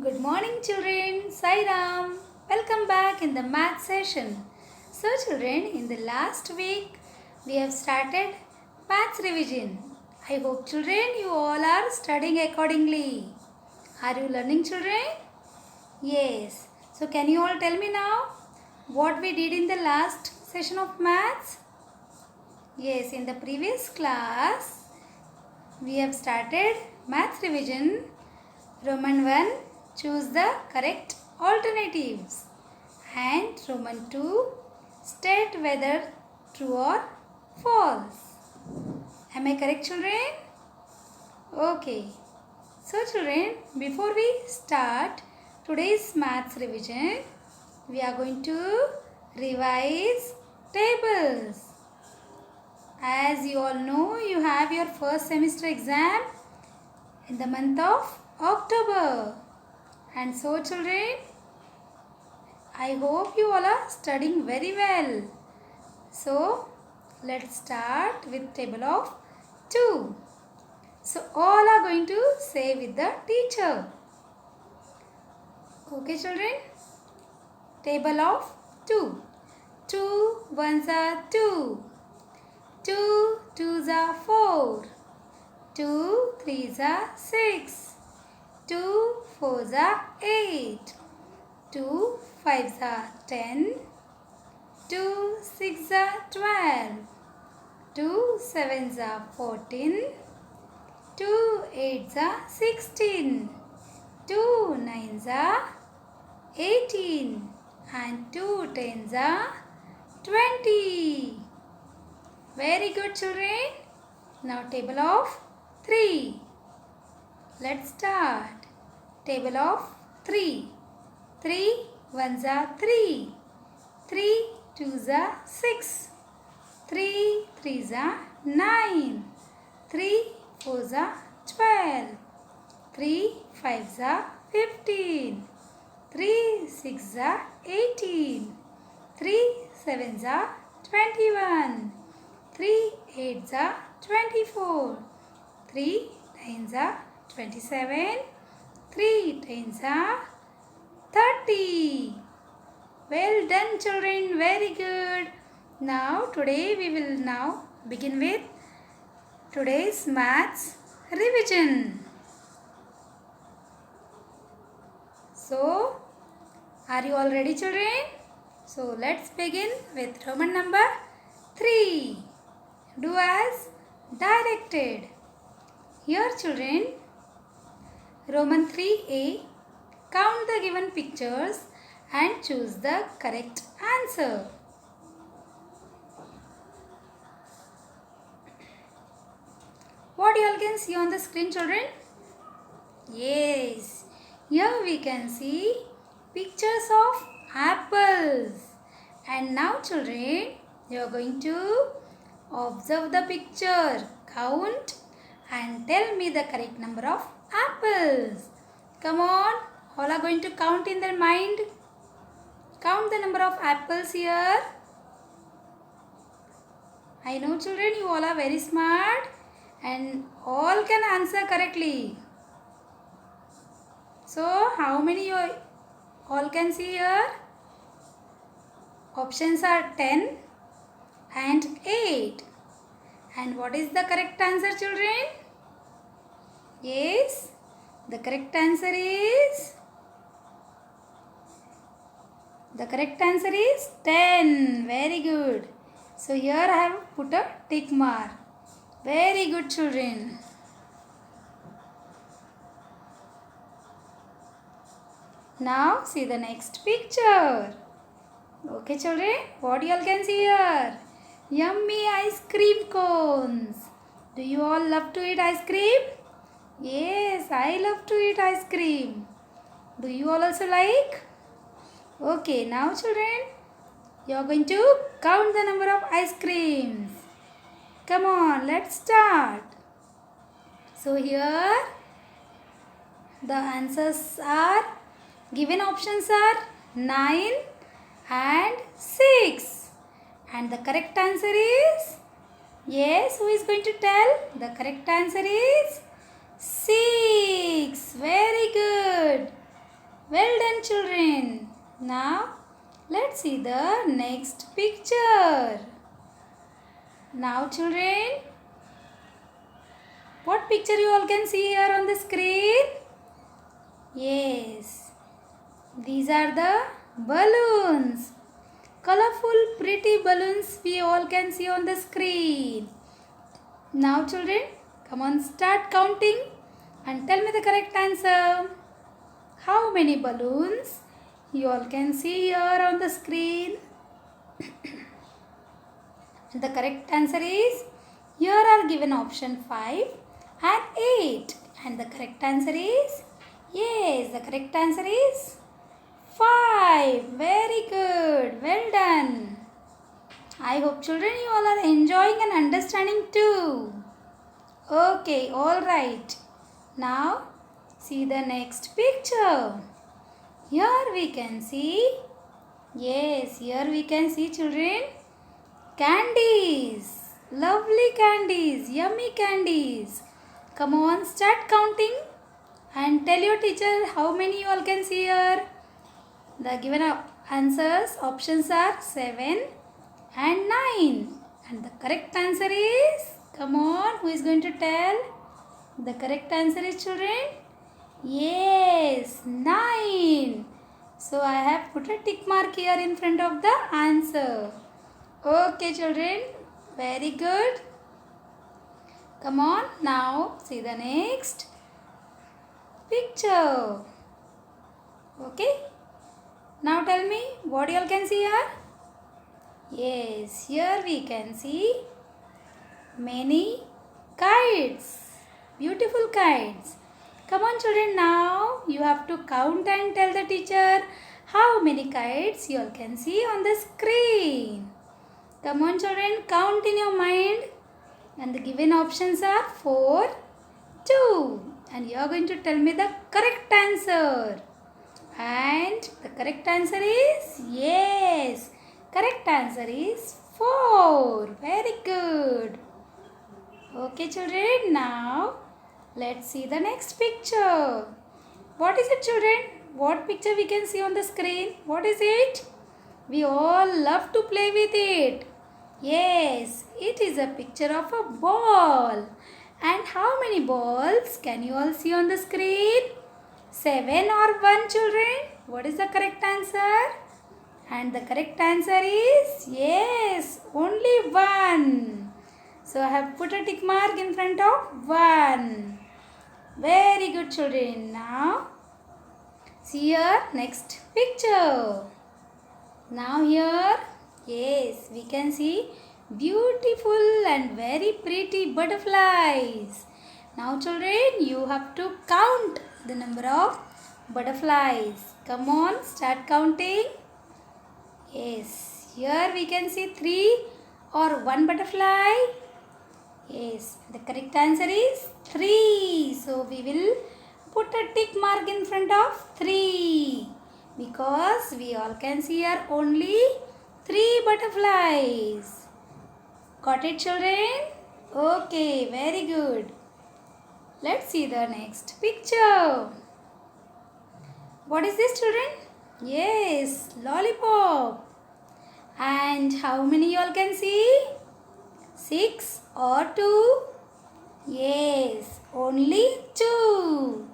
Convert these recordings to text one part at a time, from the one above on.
Good morning, children. Sai Ram. Welcome back in the math session. So, children, in the last week we have started maths revision. I hope, children, you all are studying accordingly. Are you learning, children? Yes. So, can you all tell me now what we did in the last session of maths? Yes, in the previous class we have started maths revision. Roman 1, choose the correct alternatives. And Roman 2, state whether true or false. Am I correct, children? Okay. So, children, before we start today's maths revision, we are going to revise tables. As you all know, you have your first semester exam in the month of October. And so, children, I hope you all are studying very well. So, let's start with table of 2. So, all are going to say with the teacher. Okay, children? Table of 2. 2 ones are 2. 2 twos are 4. 2 threes are 6. 2 fours are 8. 2 fives are 10. 2 sixes are 12. 2 sevens are 14. 2 eights are 16. 2 nines are 18. And 2 tens are 20. Very good, children. Now table of 3. Let's start. Table of 3. 3 ones are 3. 3 twos are 6. 3 threes are 9. 3 fours are 12. 3 fives are 15. 3 sixes are 18. 3 sevens are 21. 3 eights are 24. 3 nines are 27. 3 tens are 30. Well done, children. Very good. Now, today we will now begin with today's maths revision. So, are you all ready, children? So, let's begin with Roman number 3. Do as directed. Here, children, Roman 3a, count the given pictures and choose the correct answer. What you all can see on the screen, children? Yes, here we can see pictures of apples. And now, children, you are going to observe the picture, count and tell me the correct number of apples. Come on, all are going to count in their mind. Count the number of apples here. I know, children, you all are very smart and all can answer correctly. So, how many you all can see here? Options are 10 and 8. And what is the correct answer, children? Yes, the correct answer is 10. Very good. So here I have put a tick mark. Very good, children. Now see the next picture. Okay, children, what you all can see here? Yummy ice cream cones. Do you all love to eat ice cream? Yes, I love to eat ice cream. Do you all also like? Okay, now, children, you are going to count the number of ice creams. Come on, let's start. So here the answers are, given options are 9 and 6. And the correct answer is, yes, who is going to tell? The correct answer is 6. Very good. done, children. Now, let's see the next picture. Now, children, what picture you all can see here on the screen? Yes, these are the balloons. Colorful, pretty balloons we all can see on the screen. Now, children, come on, start counting and tell me the correct answer. How many balloons you all can see here on the screen? The correct answer is, here are given option 5 and 8. And the correct answer is, yes, the correct answer is 5. Very good. Well done. I hope children you all are enjoying and understanding too. Okay, alright. Now see the next picture. Here we can see, yes, here we can see, children, candies. Lovely candies, yummy candies. Come on, start counting and tell your teacher how many you all can see here. The given answers, options are 7 and 9. And the correct answer is, come on, who is going to tell? The correct answer is, children, yes, 9. So I have put a tick mark here in front of the answer. Okay, children, very good. Come on, now see the next picture. Okay, now tell me what you all can see here. Yes, here we can see many kites, beautiful kites. Come on, children, now you have to count and tell the teacher how many kites you all can see on the screen. Come on, children, count in your mind. And the given options are 4, 2. And you are going to tell me the correct answer. And the correct answer is, yes, correct answer is 4. Very good. Okay, children, now let's see the next picture. What is it, children? What picture we can see on the screen? What is it? We all love to play with it. Yes, it is a picture of a ball. And how many balls can you all see on the screen? 7 or 1, children? What is the correct answer? And the correct answer is, yes, only 1. So I have put a tick mark in front of 1. Very good, children. Now see here next picture. Now here, yes, we can see beautiful and very pretty butterflies. Now, children, you have to count the number of butterflies. Come on, start counting. Yes, here we can see 3 or 1 butterfly. Yes, the correct answer is 3. So we will put a tick mark in front of 3 because we all can see here only 3 butterflies. Got it, children? Okay, very good. Let's see the next picture. What is this, children? Yes, lollipop. And how many you all can see? 6 or 2? Yes, only 2.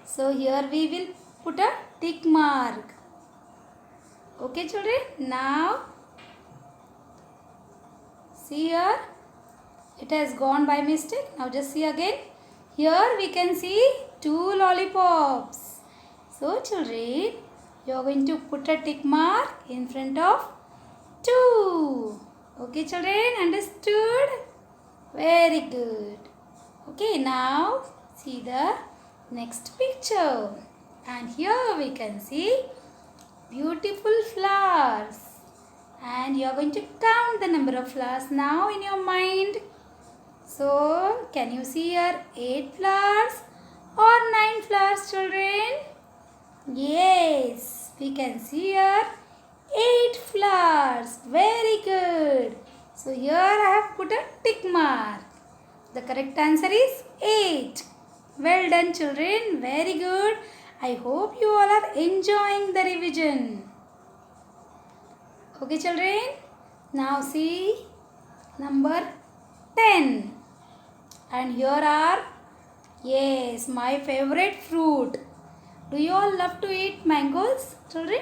So here we will put a tick mark. Okay, children. Now see here. It has gone by mistake. Now just see again. Here we can see 2 lollipops. So children, you are going to put a tick mark in front of 2. Okay, children, understood? Very good. Okay, now see the next picture. And here we can see beautiful flowers. And you are going to count the number of flowers now in your mind. So, can you see here 8 flowers or 9 flowers, children? Yes, we can see here 8 flowers. Very good. So, here I have put a tick mark. The correct answer is 8. Well done, children. Very good. I hope you all are enjoying the revision. Okay children, now see number 10. And here are, yes, my favorite fruit. Do you all love to eat mangoes, children?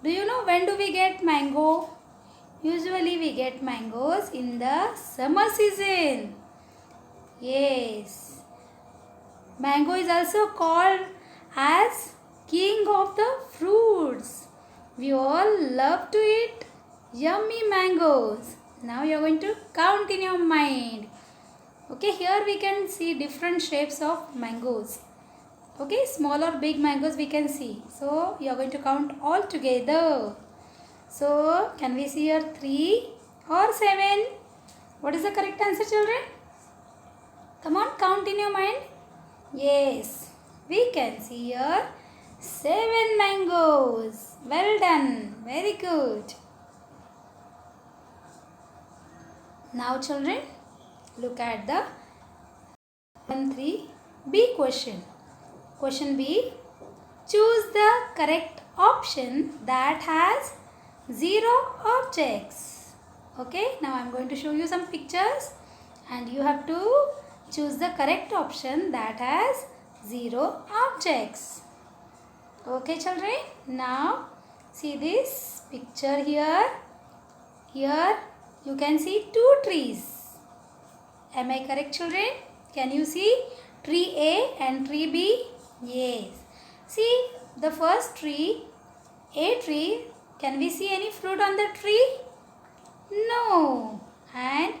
Do you know when do we get mango? Usually we get mangoes in the summer season. Yes. Mango is also called as king of the fruits. We all love to eat yummy mangoes. Now you are going to count in your mind. Okay, here we can see different shapes of mangoes. Okay, small or big mangoes we can see. So you are going to count all together. So can we see here 3 or 7? What is the correct answer, children? Come on, count in your mind. Yes, we can see here 7 mangoes. Well done. Very good. Now children, look at the 3B question. Question B. Choose the correct option that has 0 objects. Okay, now I am going to show you some pictures and you have to choose the correct option that has 0 objects. Okay children, now see this picture here. Here you can see 2 trees. Am I correct children? Can you see tree A and tree B? Yes. See the first tree, A tree. Can we see any fruit on the tree? No. And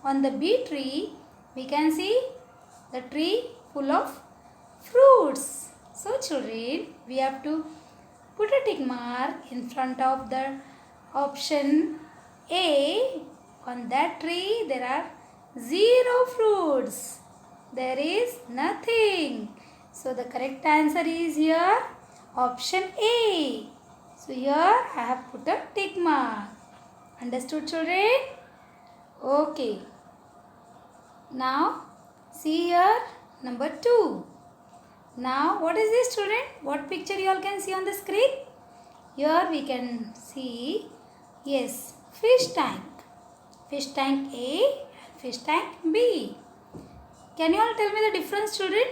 on the B tree, we can see the tree full of fruits. So children, we have to put a tick mark in front of the option A. On that tree, there are 0 fruits. There is nothing. So the correct answer is here option A. So here I have put a tick mark. Understood children? Okay. Now see here number 2. Now what is this children? What picture you all can see on the screen? Here we can see, yes, fish tank. Fish tank A and fish tank B. Can you all tell me the difference children?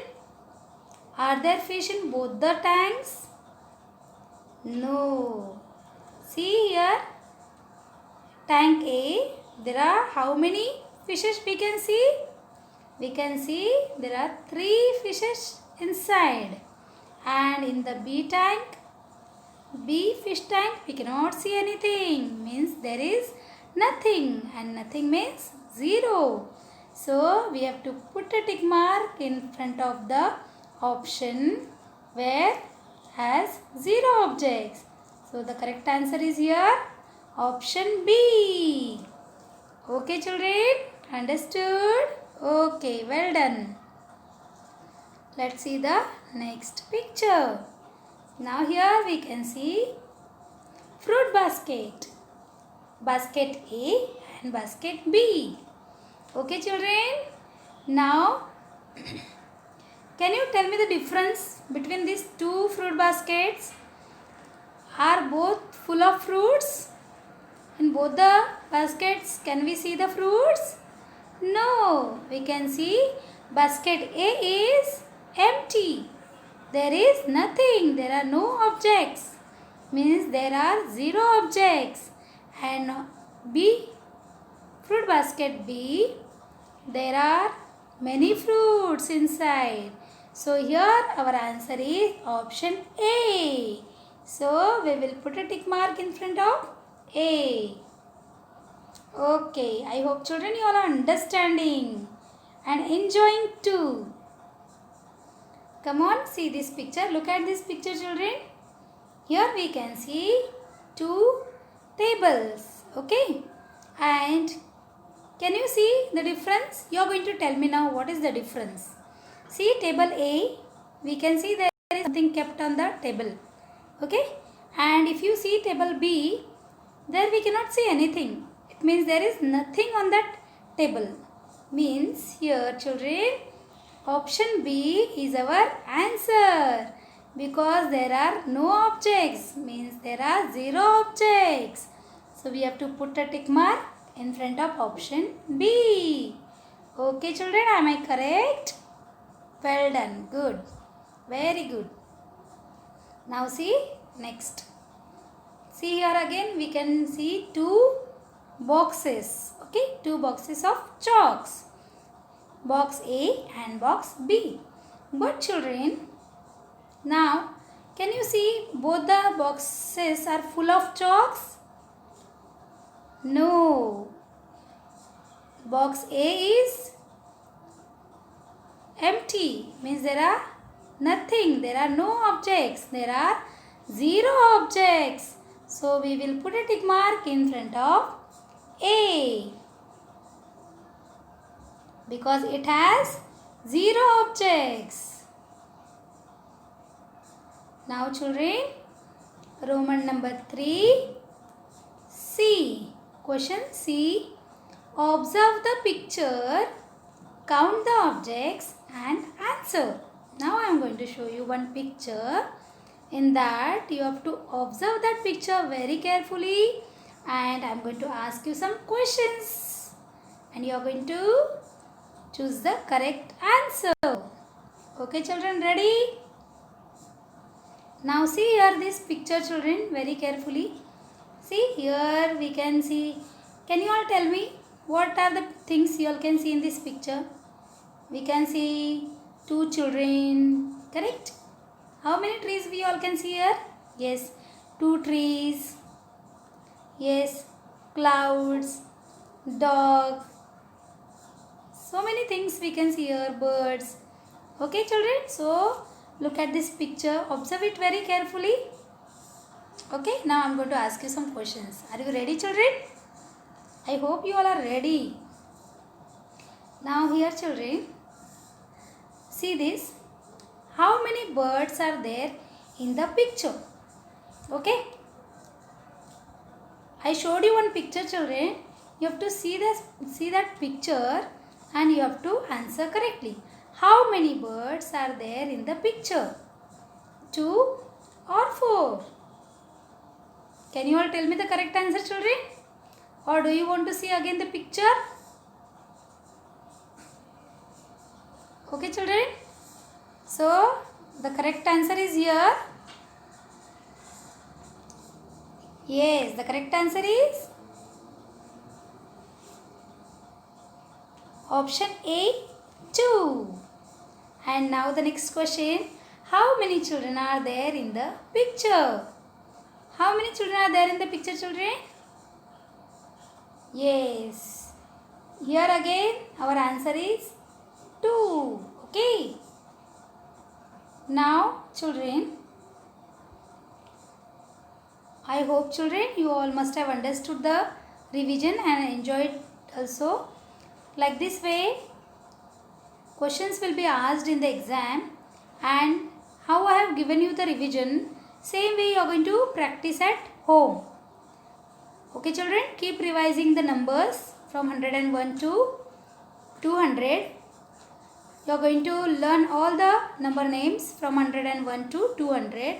Are there fish in both the tanks? No. See here, tank A, there are how many fishes we can see? We can see there are 3 fishes inside. And in the B fish tank, we cannot see anything. Means there is nothing, and nothing means 0. So we have to put a tick mark in front of the option where has 0 objects. So the correct answer is here option B. Okay children, understood? Okay, well done. Let's see the next picture. Now here we can see fruit basket. Basket A and basket B. Okay children. Now can you tell me the difference between these 2 fruit baskets? Are both full of fruits? In both the baskets can we see the fruits? No. We can see basket A is empty. There is nothing. There are no objects. Means there are 0 objects. And fruit basket B, there are many fruits inside. So here our answer is option A. So we will put a tick mark in front of A. Okay, I hope children you all are understanding and enjoying too. Come on, see this picture. Look at this picture children. Here we can see 2 tables. Okay, and can you see the difference? You are going to tell me now what is the difference. See table A, we can see there is something kept on the table. Okay, and if you see table B, there we cannot see anything. Means there is nothing on that table. Means here children, Option B is our answer because there are no objects, means there are zero objects. So we have to put a tick mark in front of option B. Okay children, am I correct? Well done, good, very good. Now see next. See here again we can see two boxes. Okay, two boxes of chalks. Box A and box B. But children, now can you see both the boxes are full of chalks? No. Box A is empty, means there are nothing, there are no objects, there are zero objects. So we will put a tick mark in front of A because it has zero objects. Now children, Roman number 3, C. Question C. Observe the picture, count the objects and answer. Now I am going to show you one picture. In that you have to observe that picture very carefully and I am going to ask you some questions and you are going to choose the correct answer. Okay children, ready? Now see here this picture children very carefully. See here we can see. Can you all tell me what are the things you all can see in this picture? We can see two children, correct? How many trees we all can see here? Yes, two trees. Yes, clouds, dog. So many things we can see here, birds. Okay children, so look at this picture, observe it very carefully. Okay, now I am going to ask you some questions. Are you ready children? I hope you all are ready. Now here children, see this. How many birds are there in the picture? Okay. I showed you one picture children. You have to see that picture and you have to answer correctly. How many birds are there in the picture? 2 or 4? Can you all tell me the correct answer children? Or do you want to see again the picture? Okay children. So the correct answer is here. Yes, the correct answer is option A, 2. And now the next question. How many children are there in the picture? How many children are there in the picture children? Yes. Here again our answer is 2. Okay. Now children, I hope children you all must have understood the revision and enjoyed also. Like this way questions will be asked in the exam and how I have given you the revision, same way you are going to practice at home. Okay children, keep revising the numbers from 101 to 200. You are going to learn all the number names from 101 to 200,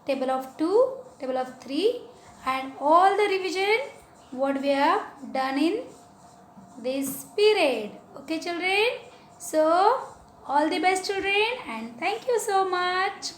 table of 2, table of 3 and all the revision what we have done in this period. Okay children, so all the best children and thank you so much.